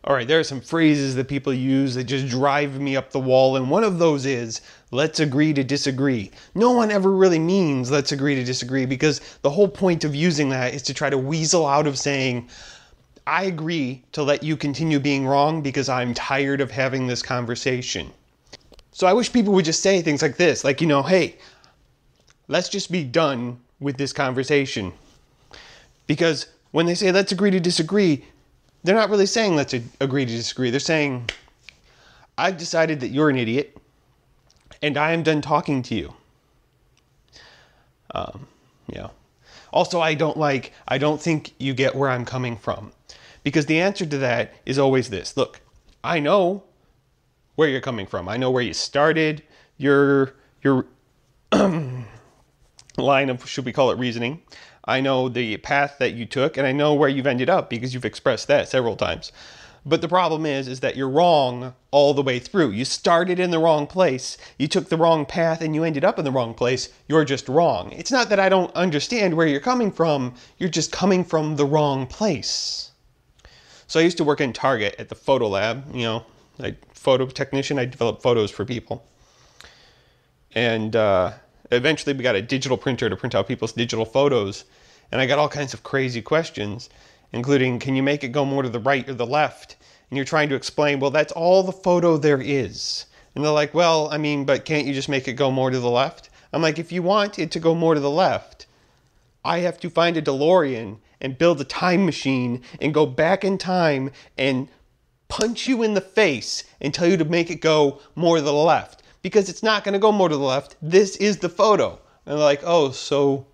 All right, there are some phrases that people use that just drive me up the wall, and one of those is, let's agree to disagree. No one ever really means let's agree to disagree, because the whole point of using that is to try to weasel out of saying, I agree to let you continue being wrong because I'm tired of having this conversation. So I wish people would just say things like this, like, hey, let's just be done with this conversation. Because when they say let's agree to disagree, they're not really saying let's agree to disagree. They're saying, I've decided that you're an idiot, and I am done talking to you. Also, I don't think you get where I'm coming from. Because the answer to that is always this. Look, I know where you're coming from. I know where you started, your line of, should we call it, reasoning. I know the path that you took, and I know where you've ended up because you've expressed that several times. But the problem is that you're wrong all the way through. You started in the wrong place, you took the wrong path, and you ended up in the wrong place. You're just wrong. It's not that I don't understand where you're coming from, you're just coming from the wrong place. So I used to work in Target at the photo lab, photo technician. I developed photos for people. And eventually we got a digital printer to print out people's digital photos. And I got all kinds of crazy questions, including, can you make it go more to the right or the left? And you're trying to explain, well, that's all the photo there is. And they're like, well, but can't you just make it go more to the left? I'm like, if you want it to go more to the left, I have to find a DeLorean and build a time machine and go back in time and punch you in the face and tell you to make it go more to the left. Because it's not going to go more to the left. This is the photo. And they're like, oh, so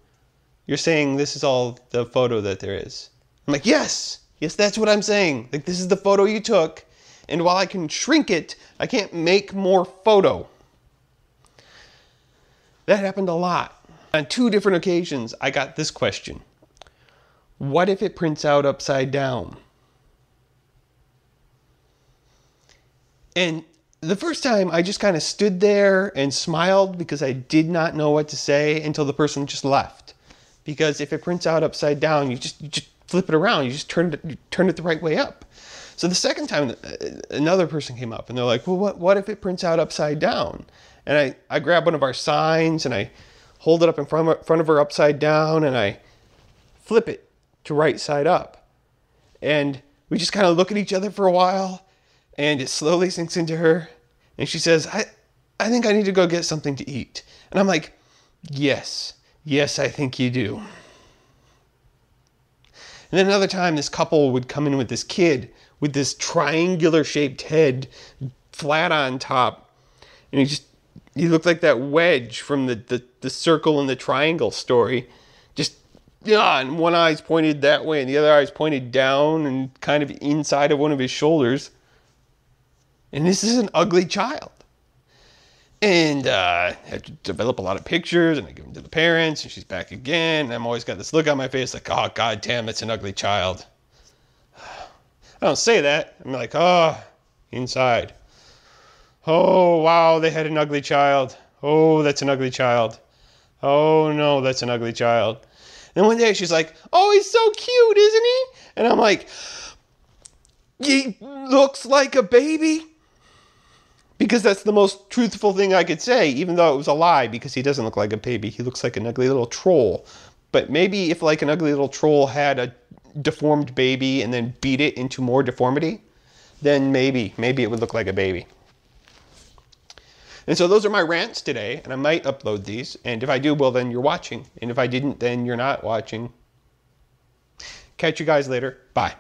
you're saying this is all the photo that there is? I'm like, yes, that's what I'm saying. Like, this is the photo you took. And while I can shrink it, I can't make more photo. That happened a lot. On 2 different occasions, I got this question. What if it prints out upside down? And the first time, I just kind of stood there and smiled because I did not know what to say until the person just left. Because if it prints out upside down, you just flip it around. You just turn it the right way up. So the second time, another person came up and they're like, well, what if it prints out upside down? And I grab one of our signs and I hold it up in front of her upside down and I flip it to right side up. And we just kind of look at each other for a while. And it slowly sinks into her. And she says, I think I need to go get something to eat. And I'm like, yes, I think you do. And then another time, this couple would come in with this kid with this triangular shaped head, flat on top. And he looked like that wedge from the circle and the triangle story. And one eye's pointed that way and the other eye's pointed down and kind of inside of one of his shoulders. And this is an ugly child. And I had to develop a lot of pictures, and I give them to the parents, and she's back again. And I'm always got this look on my face like, oh, God damn, it's an ugly child. I don't say that. I'm like, oh, inside. Oh, wow, they had an ugly child. Oh, that's an ugly child. Oh, no, that's an ugly child. And one day she's like, oh, he's so cute, isn't he? And I'm like, he looks like a baby. Because that's the most truthful thing I could say, even though it was a lie, because he doesn't look like a baby. He looks like an ugly little troll. But maybe if like an ugly little troll had a deformed baby and then beat it into more deformity, then maybe it would look like a baby. And so those are my rants today, and I might upload these. And if I do, well, then you're watching. And if I didn't, then you're not watching. Catch you guys later. Bye.